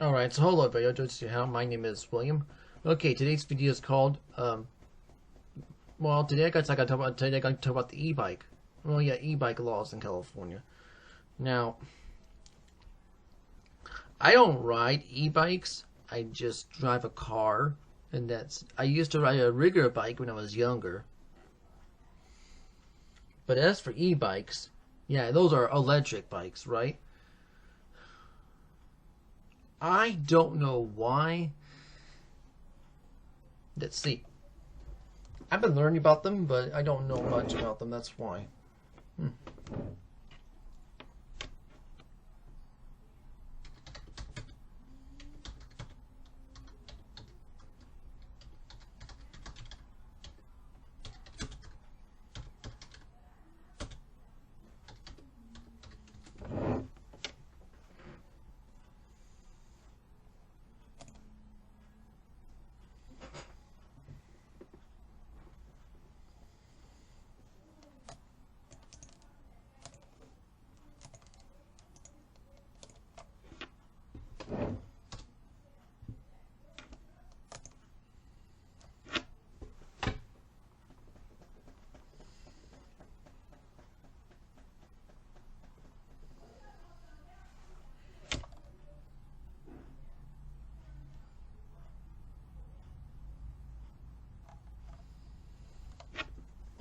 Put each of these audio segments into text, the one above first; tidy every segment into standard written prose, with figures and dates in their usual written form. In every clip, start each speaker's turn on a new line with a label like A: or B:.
A: Alright, so hello everybody, my name is William. Okay, today's video is called, well, today I got to talk about the e-bike. Well, yeah, e-bike laws in California. Now, I don't ride e-bikes, I just drive a car, and I used to ride a rigger bike when I was younger. But as for e-bikes, yeah, those are electric bikes, right? I don't know why. Let's see. I've been learning about them, but I don't know much about them. That's why.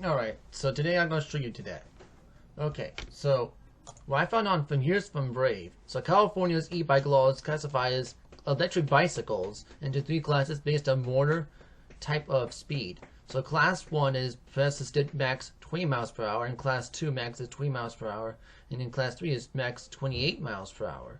A: Alright, so today I'm going to show you today. Okay, so what I found on here's from Brave. So California's e-bike laws classify as electric bicycles into three classes based on motor type of speed. So class 1 is assisted max 20 miles per hour, and class 2 max is 20 miles per hour, and in class 3 is max 28 miles per hour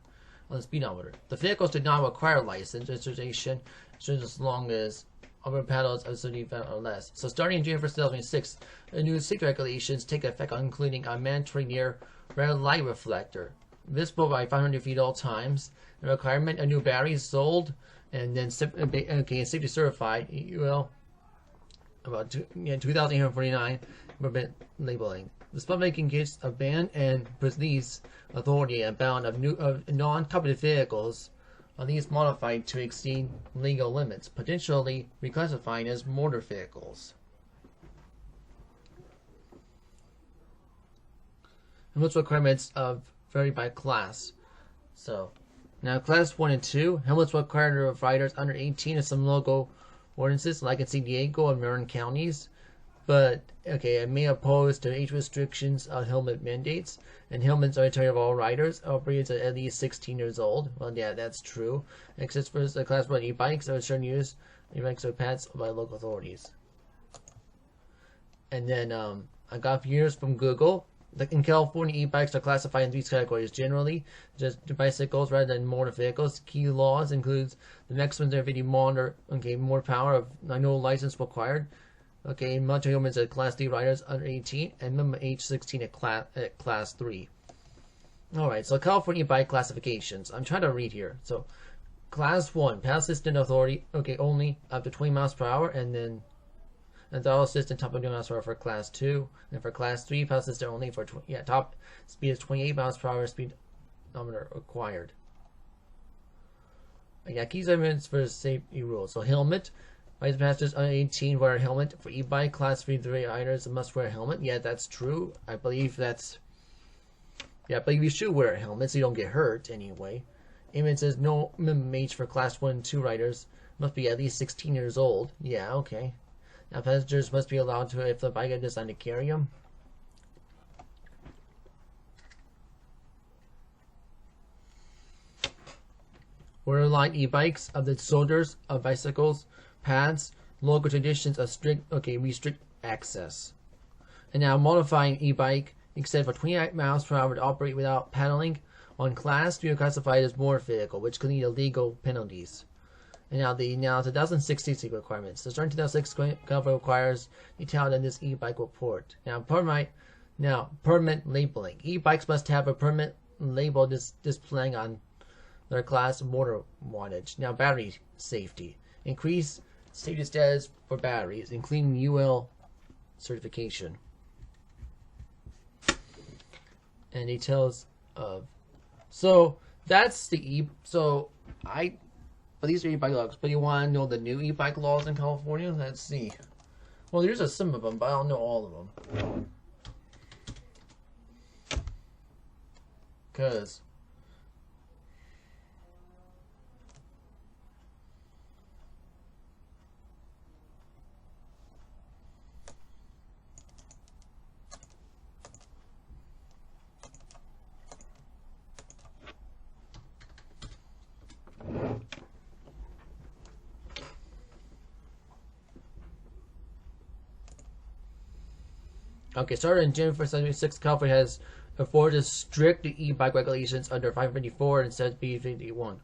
A: on the speedometer. The vehicles did not require license registration just as long as over pedals of 70 or less. So starting in January 1st, 2026, the new safety regulations take effect, including a mandatory near red light reflector, visible by 500 feet all times, the requirement of new batteries sold, and then safety certified, about 2,849 permit labeling. The public engaged a ban and police authority a ban of non-coveted vehicles are these modified to exceed legal limits, potentially reclassifying as motor vehicles. And what's requirements vary by class. So, now class 1 and 2, helmets required of riders under 18 in some local ordinances, like in San Diego and Marin counties. But, okay, it may oppose to age restrictions on helmet mandates, and helmets are entirely of all riders, operated at least 16 years old. Well, yeah, that's true. Except for the class 1 e-bikes are certain use, e-bikes are passed by local authorities. And then, I got years from Google. In California, e-bikes are classified in these categories generally, just bicycles rather than motor vehicles. Key laws includes the maximum activity motor, more power of no license required. Okay, military helmets at Class D riders under 18 and minimum age 16 at Class 3. Alright, so California bike classifications. I'm trying to read here. So, Class 1, pass assistant authority, only up to 20 miles per hour, and then throttle assistant top of 20 miles per hour for Class 2. And for Class 3, pass assistant only for, top speed is 28 miles per hour, speedometer required. Yeah, key segments for safety rules. So, helmet. Bike passengers under 18 wear a helmet. For e-bike, class 3 riders must wear a helmet. Yeah, that's true. I believe you should wear a helmet so you don't get hurt anyway. It says no minimum age for class 1 and 2 riders must be at least 16 years old. Yeah, okay. Now, passengers must be allowed to if the bike is designed to carry them. Wear light e-bikes of the shoulders of bicycles. Pads, local traditions of restrict access. And now modifying e-bike, except for 28 miles per hour to operate without pedaling on class 3 are classified as motor vehicle, which could lead to legal penalties. And now the 2016 requirements. So starting 2006, California requires detailed in this e-bike report. Now permit labeling. E-bikes must have a permit label displaying on their class motor wattage. Now battery safety. Increase safety status for batteries, including UL certification. And details of. So that's the so But these are e-bike laws. But you want to know the new e-bike laws in California? Let's see. Well, there's some of them, but I don't know all of them. Because okay, started in January 1st, 1976, California has enforced strict e-bike regulations under 554 and 7B51.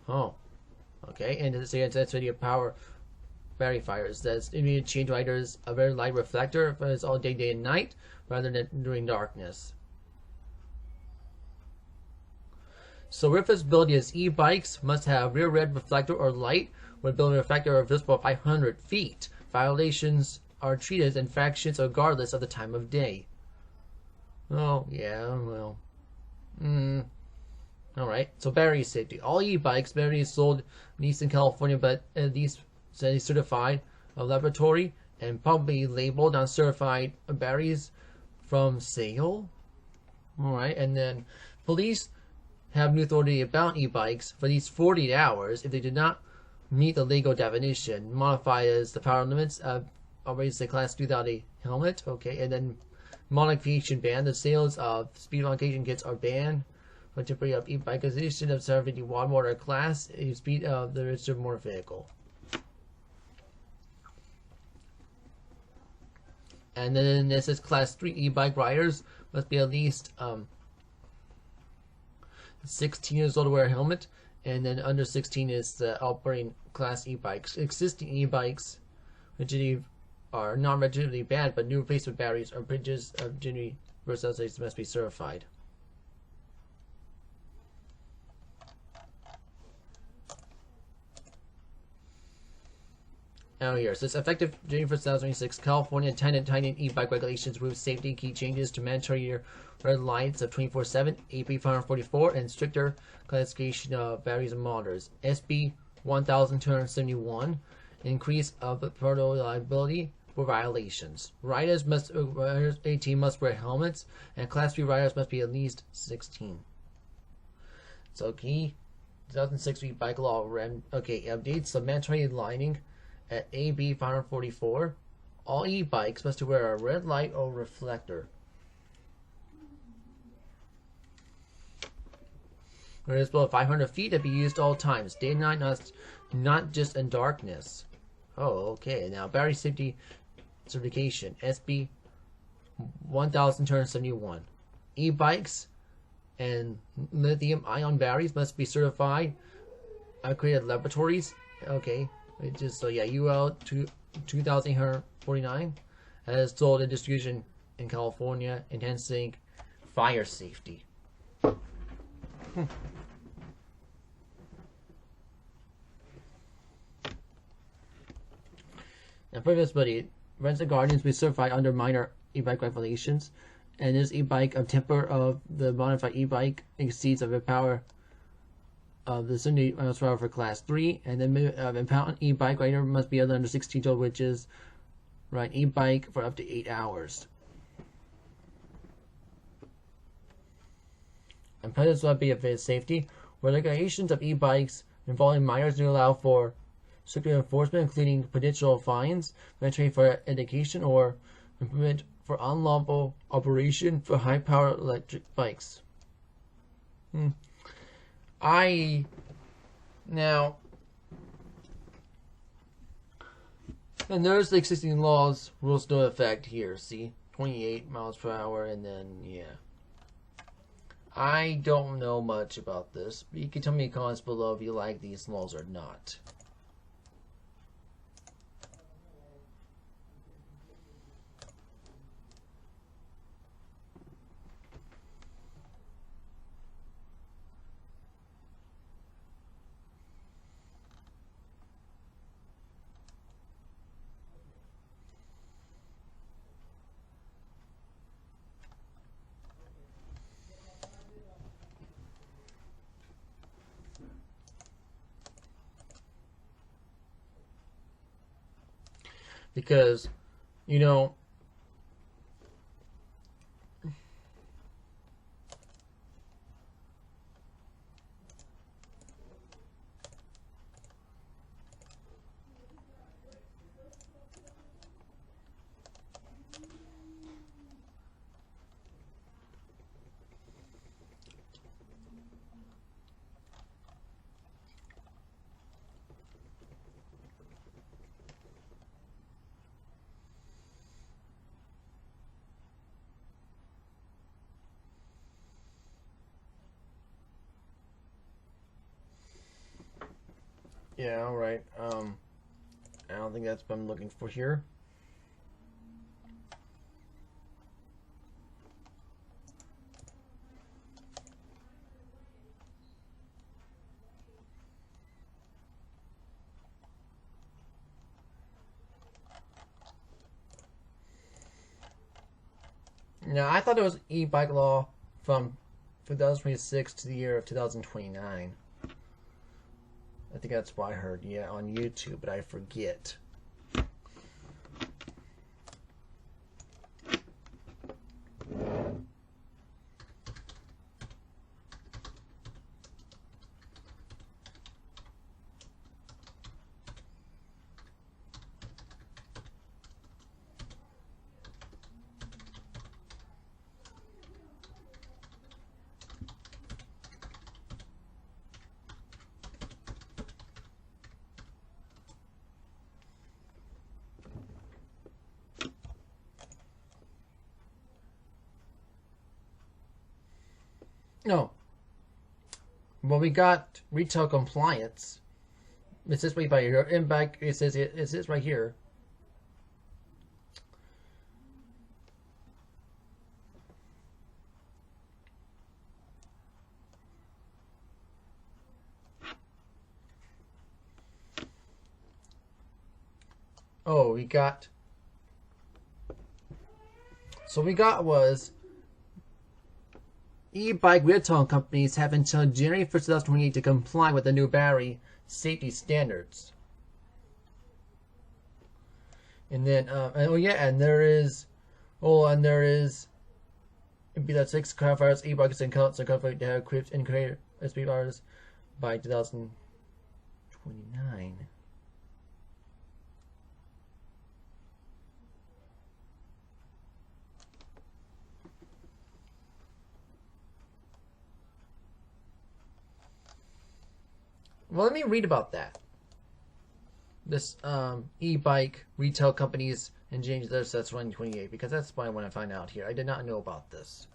A: Oh, okay, and it's the intensity of power battery fires. That's immediate change riders a very light reflector, but it's all day and night rather than during darkness. So rear visibility is e-bikes must have rear red reflector or light when building reflector are visible 500 feet. Violations are treated as infractions regardless of the time of day. Oh, yeah, well. Alright, so battery safety. All e-bikes, batteries sold in Eastern California, but these certified laboratory and probably labeled on certified batteries from sale. Alright, and then police have new authority about e-bikes for these 48 hours if they did not meet the legal definition. Modified as the power limits already say class 2 without a helmet. Okay, and then modification ban. The sales of speed modification kits are banned for temporary of e-bike acquisition of 750 watt class a speed of the registered motor vehicle. And then this is class 3 e-bike riders must be at least 16 years old to wear a helmet, and then under 16 is the operating class e-bikes. Existing e-bikes which are non-registerly banned, but new replacement batteries or bridges of genuine versus must be certified. Now here, so it's effective January 1st, 2026. California intended tightening e-bike regulations, route safety, key changes to mandatory red lights of 24/7, AB 544, and stricter classification of batteries and motors. SB 1271, increase of photo liability for violations. Riders 18 must wear helmets, and Class 3 riders must be at least 16. So key 2006 e-bike law updates the mandatory lighting at AB 544. All e-bikes must wear a red light or reflector. It is below 500 feet to be used all times, day and night, not just in darkness. Oh, okay. Now battery safety certification SB 1271. E-bikes and lithium-ion batteries must be certified. Accredited laboratories. Okay. So yeah, UL 2849 has sold and distribution in California, enhancing fire safety. Now, previous buddy, Rents and Guardians be certified under minor e-bike regulations, and this e-bike of temper of the modified e-bike exceeds of the power of the 70 miles per hour for class 3, and then impound e-bike rider must be under 16 total, which is ride e-bike for up to 8 hours. And presence will be of safety, where regulations of e-bikes involving minors do allow for stricter enforcement, including potential fines, mandatory for education, or implement for unlawful operation for high-power electric bikes. And there's the existing laws, rules still in effect here. See, 28 miles per hour, and then yeah. I don't know much about this, but you can tell me in the comments below if you like these laws or not. because, you know, yeah, all right. I don't think that's what I'm looking for here. Now, I thought it was e-bike law from 2026 to the year of 2029. I think that's what I heard, yeah, on YouTube, but I forget. No. Well, we got retail compliance. It says right by here. In back, it says right here. Oh, we got. So we got was e-bike retail companies have until January 1st, 2028 to comply with the new battery safety standards. And then, oh yeah, and there is, it'd be that 6 clarifiers, e-bikes and cults are covered to have equipped and created SP bars by 2029. Well, let me read about that. This e-bike retail companies and change this, that's 2028, because that's why I want to find out here. I did not know about this.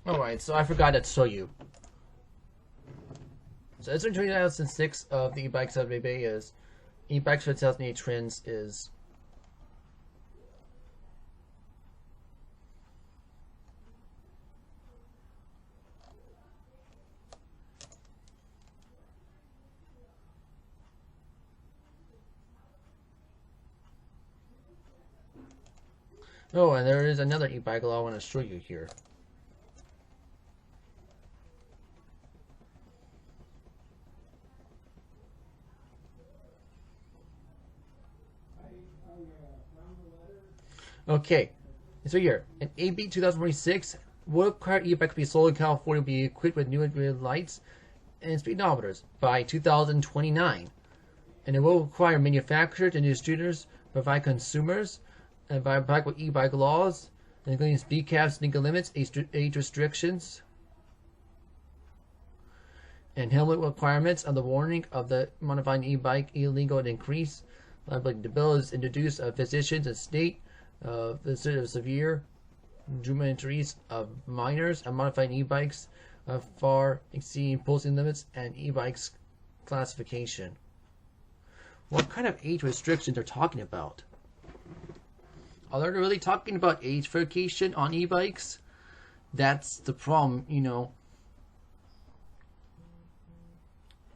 A: Alright, so I forgot to show you. So it's in 2006 of the e-bikes of Bay is e-bikes for 2008 trends is oh, and there is another e-bike law I want to show you here. Okay, so here, in AB 2026, will require e-bike to be sold in California be equipped with new integrated lights and speedometers by 2029. And it will require manufacturers and distributors provide consumers and by bike with e-bike laws, including speed caps, legal limits, age restrictions, and helmet requirements of the warning of the modified e-bike illegal and increase But the bill is introduced physicians and state instead of severe drumedaries of minors and modified e-bikes far exceeding posting limits and e-bikes classification. What kind of age restrictions they're talking about? Are they really talking about age verification on e-bikes? That's the problem, you know.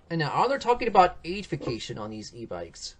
A: And now, are they talking about age verification on these e-bikes?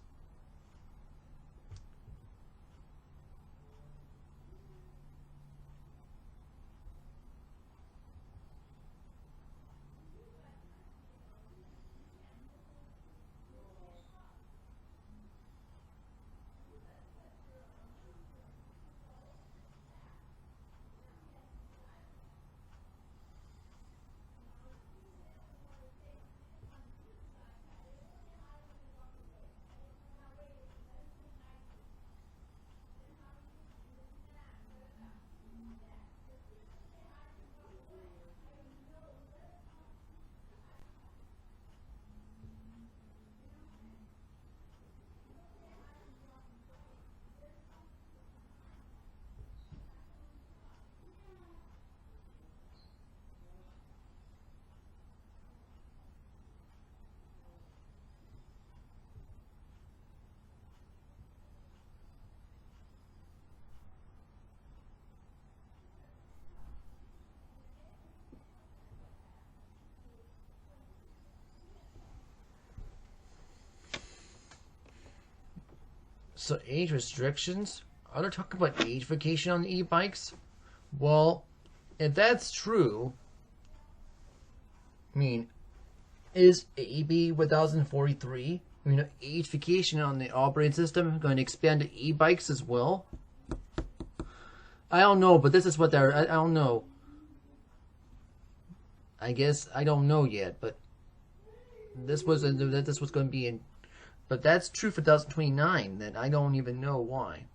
A: So age restrictions? Are they talking about age verification on the e-bikes? Well, if that's true, I mean, is AB 1043, age verification on the operating system going to expand to e-bikes as well? I don't know, but this is what they're, I don't know. I guess I don't know yet, but this was going to be in. But that's true for 2029, then I don't even know why.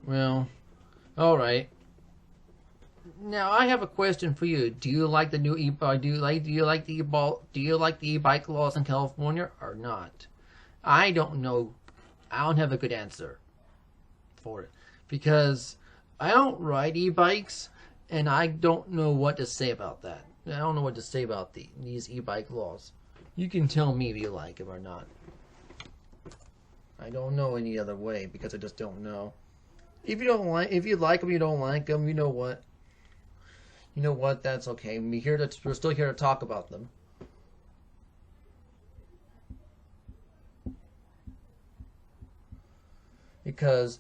A: Well, all right. Now I have a question for you. Do you like the new do you like the e-bike laws in California or not? I don't know. I don't have a good answer for it because I don't ride e-bikes and I don't know what to say about that. I don't know what to say about these e-bike laws. You can tell me if you like them or not. I don't know any other way because I just don't know. If you like them, you don't like them. You know what? You know what? That's okay. We're still here to talk about them. Because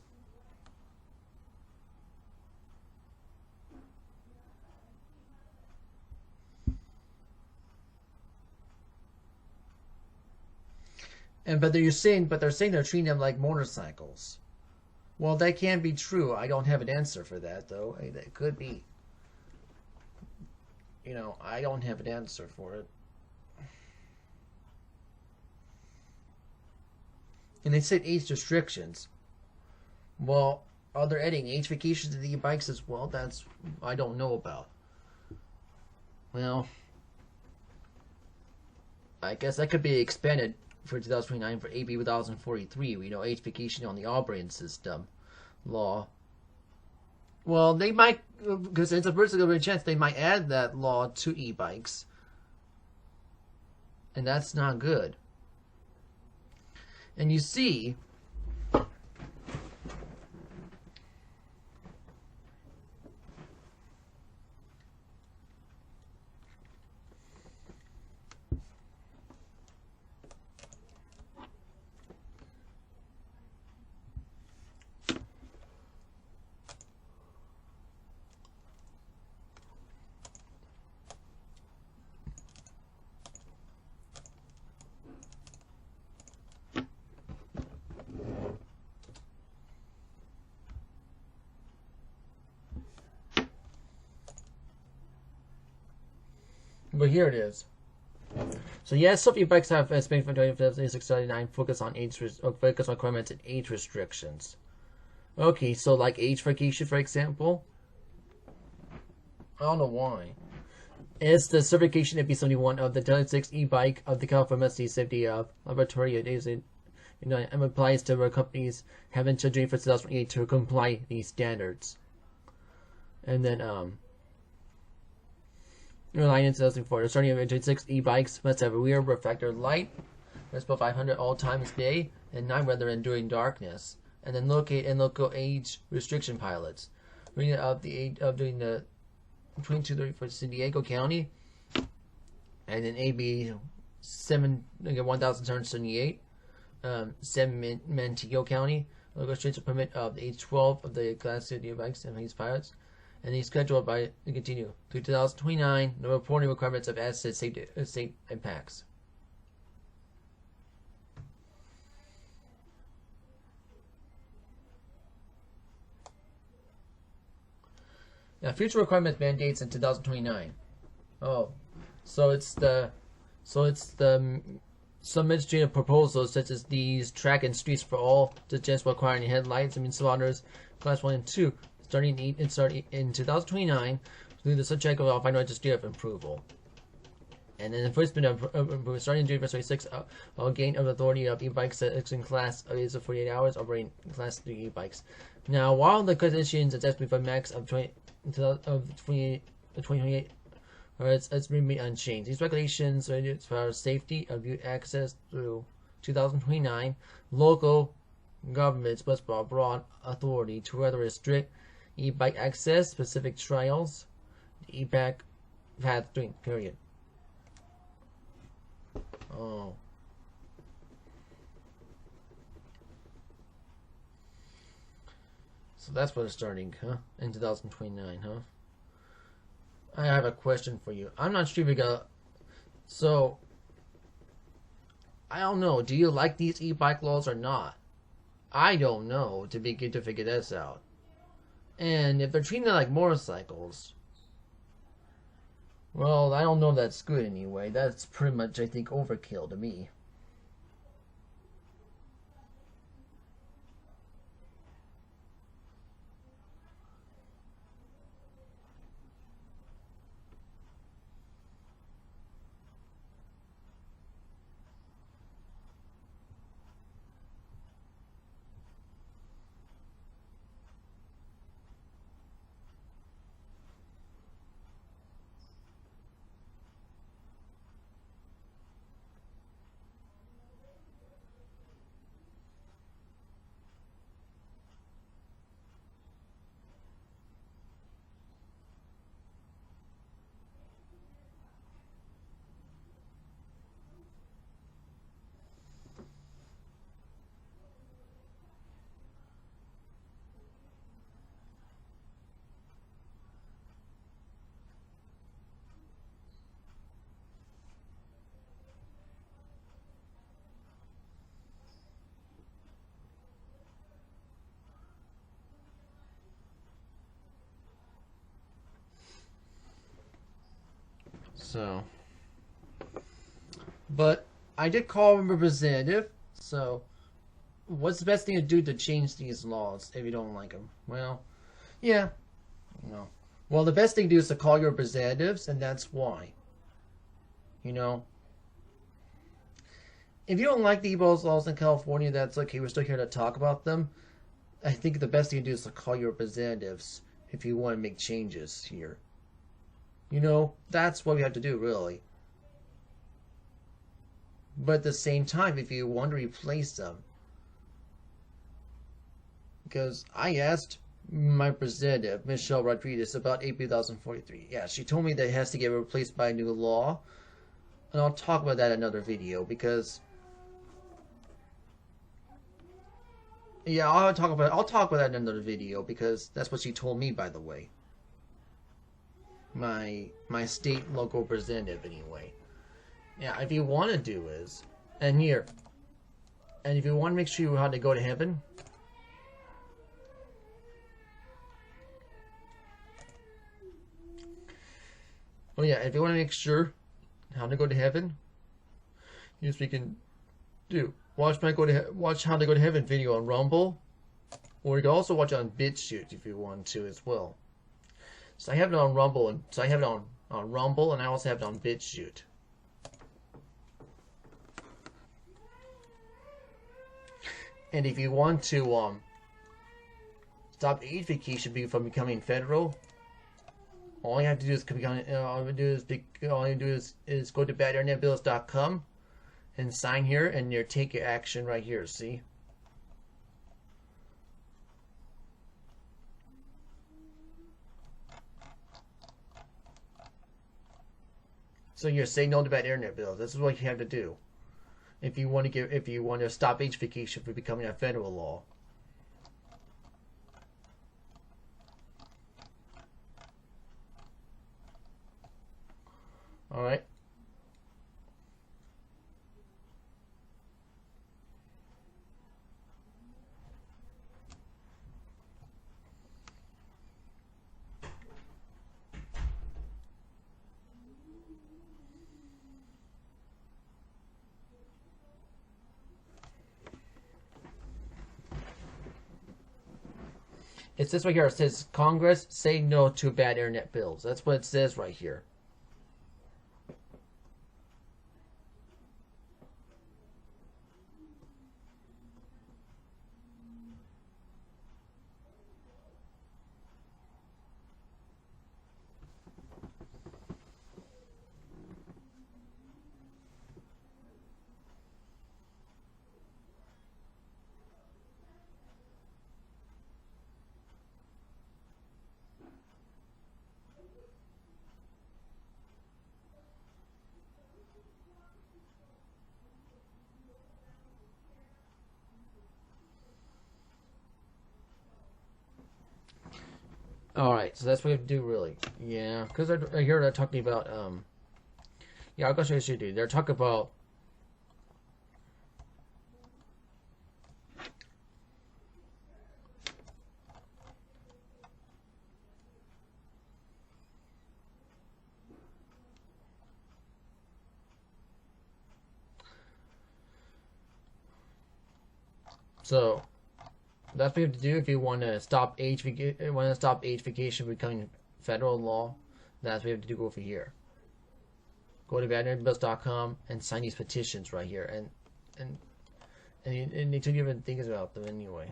A: but they're saying they're treating them like motorcycles. Well, that can be true. I don't have an answer for that though. That could be. I don't have an answer for it. And they said age restrictions. Well, are they adding age vacations to the e-bikes as well? That's I don't know about. Well, I guess that could be expanded for 2029 for AB 1043. We know age vacation on the operating system law. Well, they might, because it's a very chance they might add that law to e-bikes. And that's not good. And you see, But here it is. So yes, some e-bikes have Spain from 2039 focus on focus on requirements and age restrictions. Okay, so like age verification, for example. I don't know why. It's the certification AP71 of the 2006 e-bike of the California Safety Laboratory. And applies to where companies have been scheduled for 2008 to comply these standards. And then Reliance 2004. Starting of 2006 e-bikes must have a rear reflector light, must put 500 all times day and night weather and during darkness. And then local age restriction pilots. Reading of the age of doing the 2230 for San Diego County, and then AB 1778, San Mateo County, local streets permit of the age 12 of the Class City bikes and these pilots, and he's scheduled by to continue through 2029. No reporting requirements of asset safety impacts. Now, future requirements mandates in 2029. Oh, so it's the some administrative proposals such as these track and streets for all just requiring headlights and spotters class 1 and 2 starting in 2029 through the subject of final legislative approval. And then enforcement of starting in January 26, gain of authority of e-bikes in class is 48 hours operating class 3 e-bikes. Now, while the conditions is estimated for max of 2028 it's remain unchanged. These regulations are for safety of access through 2029. Local governments must have broad authority to whether restrict e-bike access, specific trails, the e-bike path doing period. Oh. So that's what it's starting, huh? In 2029, huh? I have a question for you. I'm not sure if you got... So, I don't know. Do you like these e-bike laws or not? I don't know to begin to figure this out. And if they're treating it like motorcycles, well, I don't know if that's good anyway. That's pretty much, I think, overkill to me. So, but I did call him a representative, so what's the best thing to do to change these laws if you don't like them? Well, yeah, no. Well, the best thing to do is to call your representatives, and that's why. You know, if you don't like the e-bike laws in California, that's okay. We're still here to talk about them. I think the best thing to do is to call your representatives if you want to make changes here. You know, that's what we have to do, really. But at the same time, if you want to replace them, because I asked my representative, Michelle Rodriguez, about AB 2043. Yeah, she told me that it has to get replaced by a new law. And I'll talk about that in another video, because... Yeah, I'll talk about that in another video, because that's what she told me, by the way. My state local representative, anyway. Yeah, if you want to do is, and here, and if you want to make sure you know how to go to heaven, oh yeah, if you want to make sure how to go to heaven. Yes, we can do. Watch how to go to heaven video on Rumble, or you can also watch it on BitChute if you want to as well. So I have it on Rumble, and I also have it on BitChute. And if you want to stop age vacation from becoming federal, all you have to do is go to badinternetbills.com and sign here, and you take your action right here. See. So you're saying no to bad internet bills. This is what you have to do if you want to stop age vacation from becoming a federal law. All right. It says right here, it says, Congress, say no to bad internet bills. That's what it says right here. Alright, so that's what we have to do, really. Yeah, because I hear they're talking about, yeah, I'll go show you what you do. They're talking about, so that's what you have to do if you want to stop age vacation becoming federal law. That's what you have to do over here. Go to badinternetbills.com and sign these petitions right here, and they tell you different things about them anyway.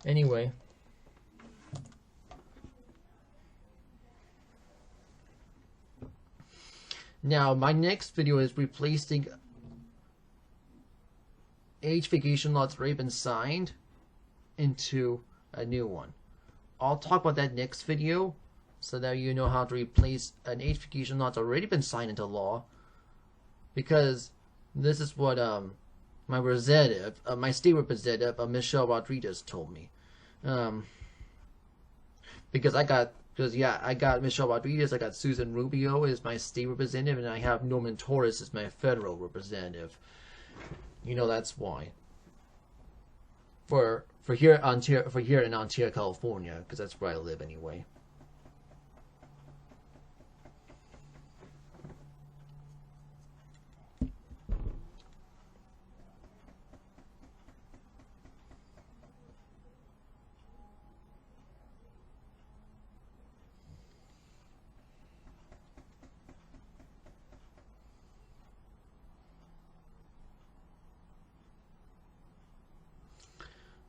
A: Anyway. Now, my next video is replacing age vacation law that's already been signed into a new one. I'll talk about that next video so that you know how to replace an age vacation law that's already been signed into law, because this is what my representative, my state representative, Michelle Rodriguez, told me. Because I got Michelle Rodriguez, I got Susan Rubio as my state representative, and I have Norman Torres as my federal representative. You know that's why. For here in Ontario, California, because that's where I live anyway.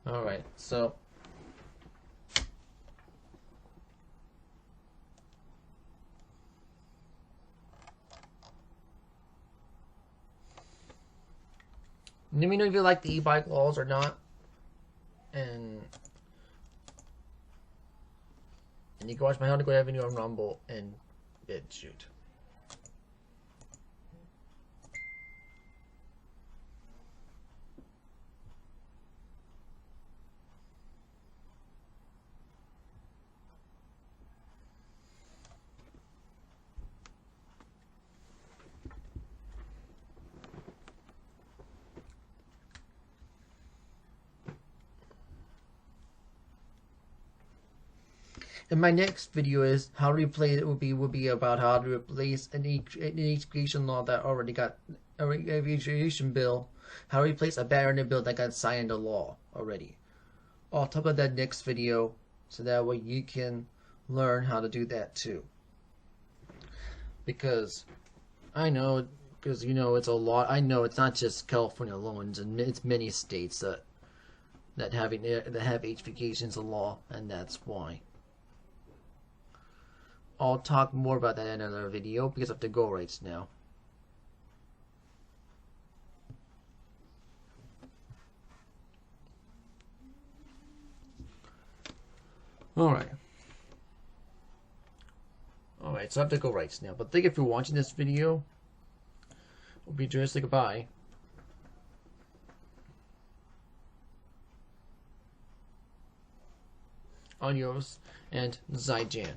A: Alright, so let me know if you like the e-bike laws or not, and you can watch my How to Go to Avenue on Rumble and BitChute. And my next video is how to replace. It will be about how to replace an education law that already got an aviation bill. How to replace a barrier bill that got signed into law already. I'll talk about that next video, so that way you can learn how to do that too. Because I know, because you know it's a lot. I know it's not just California alone, and it's many states that have age vacations in law, and that's why. I'll talk more about that in another video because I have to go right now. Alright, so I have to go right now. But thank you for watching this video. We'll be sure to say goodbye. Adios and Zaijian.